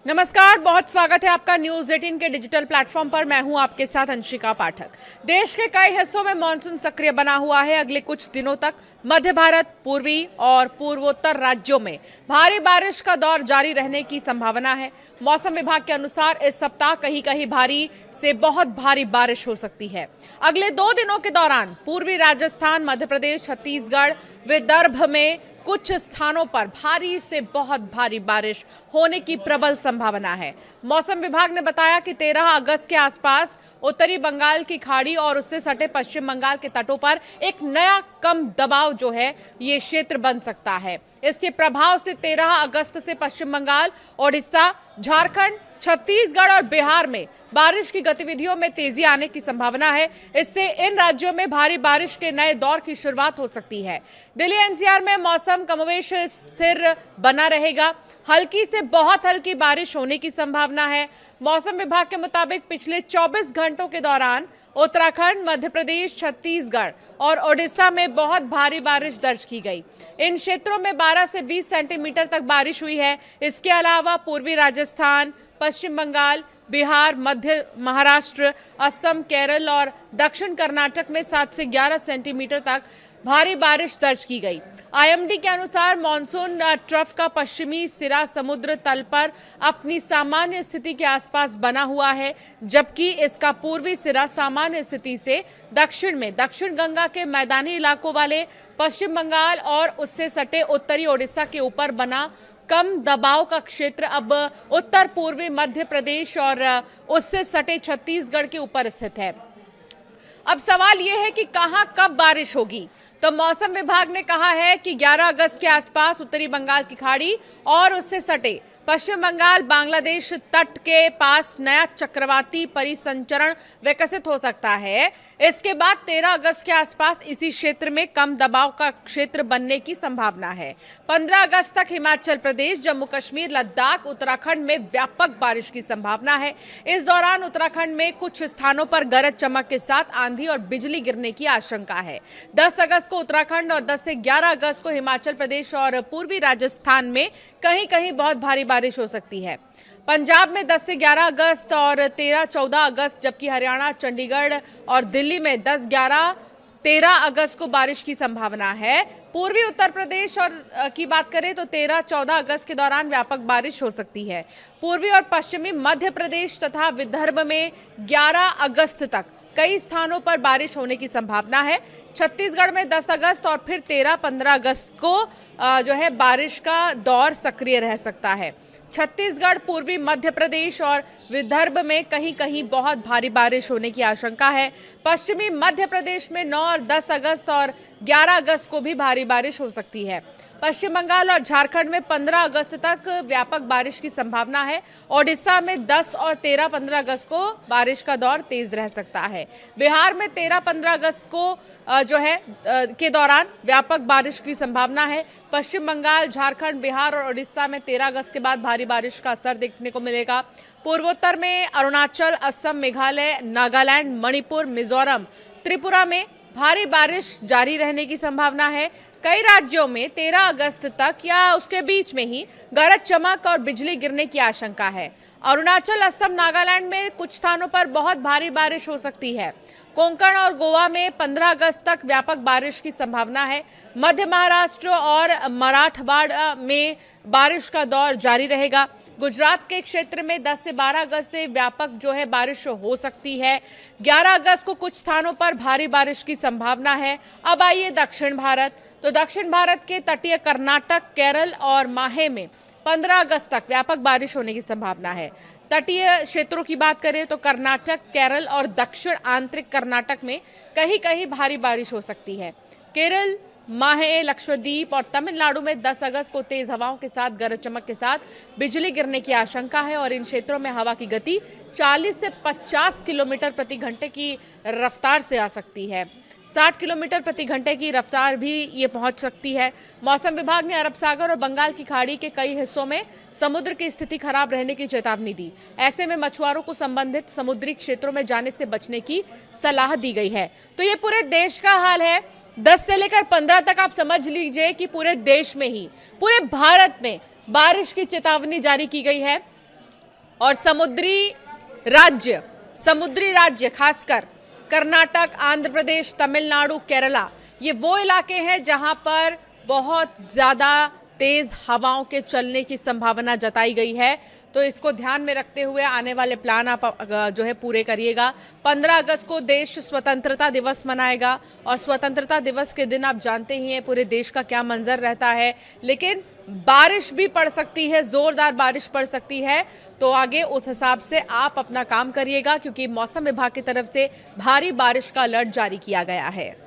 नमस्कार, बहुत स्वागत है आपका न्यूज 18 के डिजिटल प्लेटफॉर्म पर। मैं हूं आपके साथ अंशिका पाठक। देश के कई हिस्सों में मानसून सक्रिय बना हुआ है। अगले कुछ दिनों तक मध्य भारत, पूर्वी और पूर्वोत्तर राज्यों में भारी बारिश का दौर जारी रहने की संभावना है। मौसम विभाग के अनुसार इस सप्ताह कहीं कहीं भारी से बहुत भारी बारिश हो सकती है। अगले 2 दिनों के दौरान पूर्वी राजस्थान, मध्य प्रदेश, छत्तीसगढ़, विदर्भ में कुछ स्थानों पर भारी से बहुत भारी बारिश होने की प्रबल संभावना है। मौसम विभाग ने बताया कि 13 अगस्त के आसपास उत्तरी बंगाल की खाड़ी और उससे सटे पश्चिम बंगाल के तटों पर एक नया कम दबाव जो है ये क्षेत्र बन सकता है। इसके प्रभाव से 13 अगस्त से पश्चिम बंगाल, ओडिशा, झारखंड, छत्तीसगढ़ और बिहार में बारिश की गतिविधियों में तेजी आने की संभावना है। इससे इन राज्यों में भारी बारिश के नए दौर की शुरुआत हो सकती है। दिल्ली एनसीआर में मौसम कमोवेश स्थिर बना रहेगा। हल्की से बहुत हल्की बारिश होने की संभावना है। मौसम विभाग के मुताबिक पिछले 24 घंटों के दौरान उत्तराखंड, मध्य प्रदेश, छत्तीसगढ़ और ओडिशा में बहुत भारी बारिश दर्ज की गई। इन क्षेत्रों में 12 से 20 सेंटीमीटर तक बारिश हुई है। इसके अलावा पूर्वी राजस्थान, पश्चिम बंगाल, बिहार, मध्य महाराष्ट्र, असम, केरल और दक्षिण कर्नाटक में 7 से 11 सेंटीमीटर तक भारी बारिश दर्ज की गई। आईएमडी के अनुसार मॉनसून ट्रफ का पश्चिमी सिरा समुद्र तल पर अपनी सामान्य स्थिति के आसपास बना हुआ है, जबकि इसका पूर्वी सिरा सामान्य स्थिति से दक्षिण में दक्षिण गंगा के मैदानी इलाकों वाले पश्चिम बंगाल और उससे सटे उत्तरी ओडिशा के ऊपर बना कम दबाव का क्षेत्र अब उत्तर पूर्वी मध्य प्रदेश और उससे सटे छत्तीसगढ़ के ऊपर स्थित है। अब सवाल यह है कि कहां कब बारिश होगी। तो मौसम विभाग ने कहा है कि 11 अगस्त के आसपास उत्तरी बंगाल की खाड़ी और उससे सटे पश्चिम बंगाल बांग्लादेश तट के पास नया चक्रवाती परिसंचरण विकसित हो सकता है। इसके बाद 13 अगस्त के आसपास इसी क्षेत्र में कम दबाव का क्षेत्र बनने की संभावना है। 15 अगस्त तक हिमाचल प्रदेश, जम्मू कश्मीर, लद्दाख, उत्तराखंड में व्यापक बारिश की संभावना है। इस दौरान उत्तराखंड में कुछ स्थानों पर गरज चमक के साथ आंधी और बिजली गिरने की आशंका है। 10 अगस्त को उत्तराखंड और 10 से 11 अगस्त को हिमाचल प्रदेश और पूर्वी राजस्थान में कहीं कहीं बहुत भारी बारिश हो सकती है। पंजाब में 10 से 11 अगस्त और 13-14 अगस्त, जबकि हरियाणा, चंडीगढ़ और दिल्ली में 10, 11, 13 अगस्त को बारिश की संभावना है। पूर्वी उत्तर प्रदेश और की बात करें तो 13-14 अगस्त के दौरान व्यापक बारिश हो सकती है। पूर्वी और पश्चिमी मध्य प्रदेश तथा विदर्भ में 11 अगस्त तक कई स्थानों पर बारिश होने की संभावना है। छत्तीसगढ़ में 10 अगस्त और फिर 13-15 अगस्त को जो है बारिश का दौर सक्रिय रह सकता है। छत्तीसगढ़, पूर्वी मध्य प्रदेश और विदर्भ में कहीं कहीं बहुत भारी बारिश होने की आशंका है। पश्चिमी मध्य प्रदेश में 9 और 10 अगस्त और 11 अगस्त को भी भारी बारिश हो सकती है। पश्चिम बंगाल और झारखंड में 15 अगस्त तक व्यापक बारिश की संभावना है। ओडिशा में 10 और 13-15 अगस्त को बारिश का दौर तेज रह सकता है। बिहार में 13-15 अगस्त को जो है के दौरान व्यापक बारिश की संभावना है। पश्चिम बंगाल, झारखंड, बिहार और ओडिशा में 13 अगस्त के बाद भारी बारिश का असर देखने को मिलेगा। पूर्वोत्तर में अरुणाचल, असम, मेघालय, नागालैंड, मणिपुर, मिजोरम, त्रिपुरा में भारी बारिश जारी रहने की संभावना है। कई राज्यों में 13 अगस्त तक या उसके बीच में ही गरज चमक और बिजली गिरने की आशंका है। अरुणाचल, असम, नागालैंड में कुछ स्थानों पर बहुत भारी बारिश हो सकती है। कोंकण और गोवा में 15 अगस्त तक व्यापक बारिश की संभावना है। मध्य महाराष्ट्र और मराठवाड़ा में बारिश का दौर जारी रहेगा। गुजरात के क्षेत्र में 10 से 12 अगस्त से व्यापक जो है बारिश हो सकती है। 11 अगस्त को कुछ स्थानों पर भारी बारिश की संभावना है। अब आइए दक्षिण भारत। तो दक्षिण भारत के तटीय कर्नाटक, केरल और माहे में 15 अगस्त तक व्यापक बारिश होने की संभावना है। तटीय क्षेत्रों की बात करें तो कर्नाटक, केरल और दक्षिण आंतरिक कर्नाटक में कहीं कहीं भारी बारिश हो सकती है। केरल, माहे, लक्षद्वीप और तमिलनाडु में 10 अगस्त को तेज हवाओं के साथ गरज चमक के साथ बिजली गिरने की आशंका है और इन क्षेत्रों में हवा की गति 40 से 50 किलोमीटर प्रति घंटे की रफ्तार से आ सकती है। 60 किलोमीटर प्रति घंटे की रफ्तार भी ये पहुंच सकती है। मौसम विभाग ने अरब सागर और बंगाल की खाड़ी के कई हिस्सों में समुद्र की स्थिति खराब रहने की चेतावनी दी। ऐसे में मछुआरों को संबंधित समुद्री क्षेत्रों में जाने से बचने की सलाह दी गई है। तो ये पूरे देश का हाल है। 10 से लेकर 15 तक आप समझ लीजिए कि पूरे देश में ही, पूरे भारत में बारिश की चेतावनी जारी की गई है। और समुद्री राज्य खासकर कर्नाटक, आंध्र प्रदेश, तमिलनाडु, केरला, ये वो इलाके हैं जहां पर बहुत ज़्यादा तेज़ हवाओं के चलने की संभावना जताई गई है। तो इसको ध्यान में रखते हुए आने वाले प्लान आप जो है पूरे करिएगा। 15 अगस्त को देश स्वतंत्रता दिवस मनाएगा और स्वतंत्रता दिवस के दिन आप जानते ही हैं पूरे देश का क्या मंजर रहता है, लेकिन बारिश भी पड़ सकती है, जोरदार बारिश पड़ सकती है। तो आगे उस हिसाब से आप अपना काम करिएगा, क्योंकि मौसम विभाग की तरफ से भारी बारिश का अलर्ट जारी किया गया है।